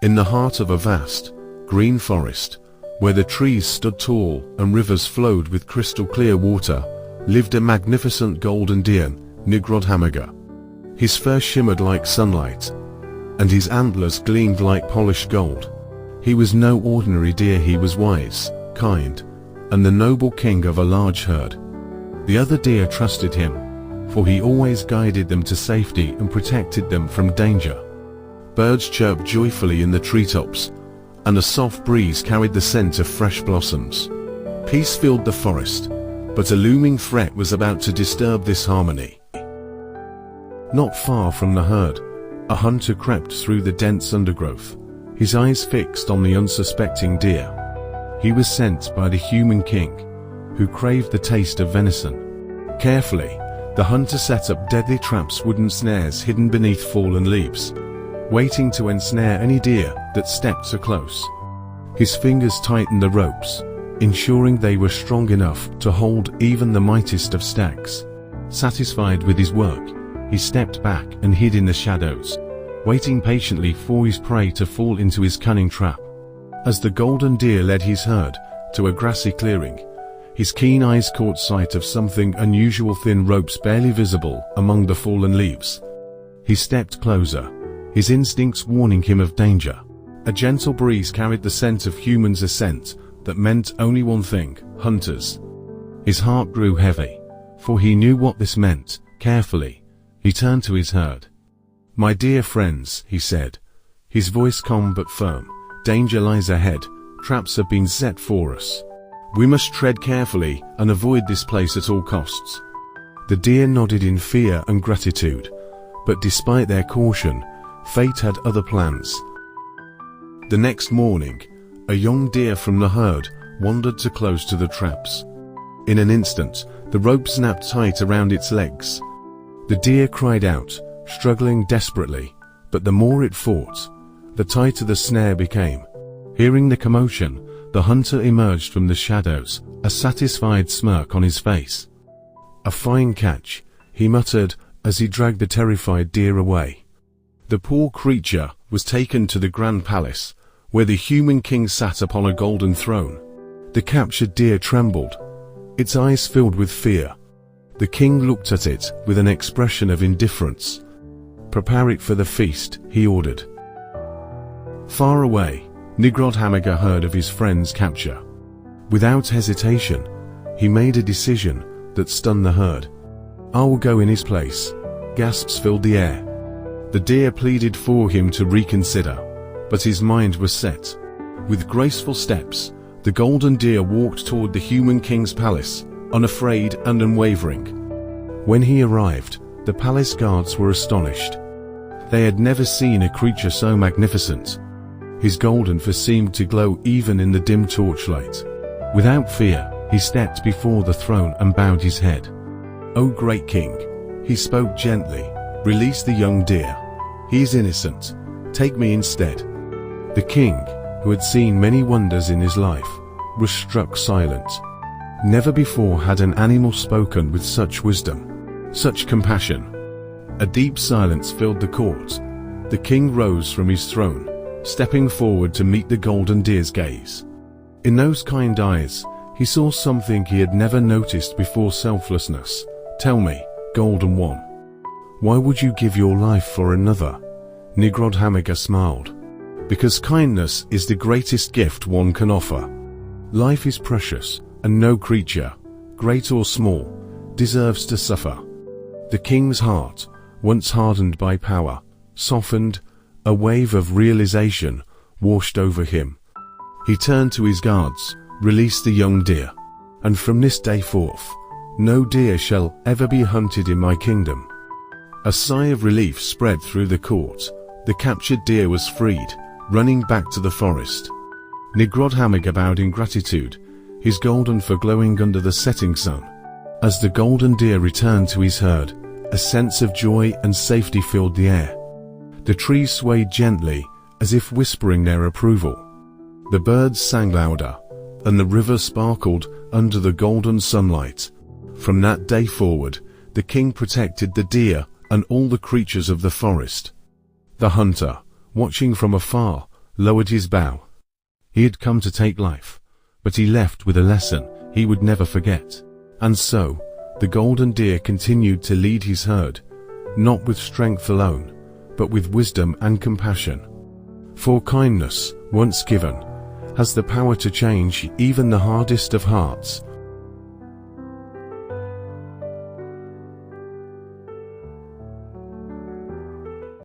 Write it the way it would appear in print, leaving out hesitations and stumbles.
In the heart of a vast, green forest, where the trees stood tall and rivers flowed with crystal clear water, lived a magnificent golden deer, Nigrodhamaga. His fur shimmered like sunlight, and his antlers gleamed like polished gold. He was no ordinary deer, he was wise, kind, and the noble king of a large herd. The other deer trusted him, for he always guided them to safety and protected them from danger. Birds chirped joyfully in the treetops, and a soft breeze carried the scent of fresh blossoms. Peace filled the forest, but a looming threat was about to disturb this harmony. Not far from the herd, a hunter crept through the dense undergrowth, his eyes fixed on the unsuspecting deer. He was sent by the human king, who craved the taste of venison. Carefully, the hunter set up deadly traps, wooden snares hidden beneath fallen leaves, waiting to ensnare any deer that stepped so close. His fingers tightened the ropes, ensuring they were strong enough to hold even the mightiest of stags. Satisfied with his work, he stepped back and hid in the shadows, waiting patiently for his prey to fall into his cunning trap. As the golden deer led his herd to a grassy clearing, his keen eyes caught sight of something unusual: thin ropes barely visible among the fallen leaves. He stepped closer, his instincts warning him of danger. A gentle breeze carried the scent of humans, a scent that meant only one thing: hunters. His heart grew heavy, for he knew what this meant. Carefully, he turned to his herd. "My dear friends," he said, his voice calm but firm, "danger lies ahead. Traps have been set for us. We must tread carefully and avoid this place at all costs." The deer nodded in fear and gratitude, but despite their caution, fate had other plans. The next morning, a young deer from the herd wandered too close to the traps. In an instant, the rope snapped tight around its legs. The deer cried out, struggling desperately, but the more it fought, the tighter the snare became. Hearing the commotion, the hunter emerged from the shadows, a satisfied smirk on his face. "A fine catch," he muttered as he dragged the terrified deer away. The poor creature was taken to the grand palace, where the human king sat upon a golden throne. The captured deer trembled, its eyes filled with fear. The king looked at it with an expression of indifference. "Prepare it for the feast," he ordered. Far away, Nigrodhamaga heard of his friend's capture. Without hesitation, he made a decision that stunned the herd. "I will go in his place." Gasps filled the air. The deer pleaded for him to reconsider, but his mind was set. With graceful steps, the golden deer walked toward the human king's palace, unafraid and unwavering. When he arrived, the palace guards were astonished. They had never seen a creature so magnificent. His golden fur seemed to glow even in the dim torchlight. Without fear, he stepped before the throne and bowed his head. "O great king," he spoke gently, "release the young deer. He is innocent. Take me instead." The king, who had seen many wonders in his life, was struck silent. Never before had an animal spoken with such wisdom, such compassion. A deep silence filled the court. The king rose from his throne, stepping forward to meet the golden deer's gaze. In those kind eyes, he saw something he had never noticed before: selflessness. "Tell me, golden one, why would you give your life for another?" Nigrodhamaga smiled. "Because kindness is the greatest gift one can offer. Life is precious, and no creature, great or small, deserves to suffer." The king's heart, once hardened by power, softened. A wave of realization washed over him. He turned to his guards, "Release the young deer, and from this day forth, no deer shall ever be hunted in my kingdom." A sigh of relief spread through the court. The captured deer was freed, running back to the forest. Nigrodhamaga bowed in gratitude, his golden fur glowing under the setting sun. As the golden deer returned to his herd, a sense of joy and safety filled the air. The trees swayed gently, as if whispering their approval. The birds sang louder, and the river sparkled under the golden sunlight. From that day forward, the king protected the deer and all the creatures of the forest. The hunter, watching from afar, lowered his bow. He had come to take life, but he left with a lesson he would never forget. And so, the golden deer continued to lead his herd, not with strength alone, but with wisdom and compassion. For kindness, once given, has the power to change even the hardest of hearts,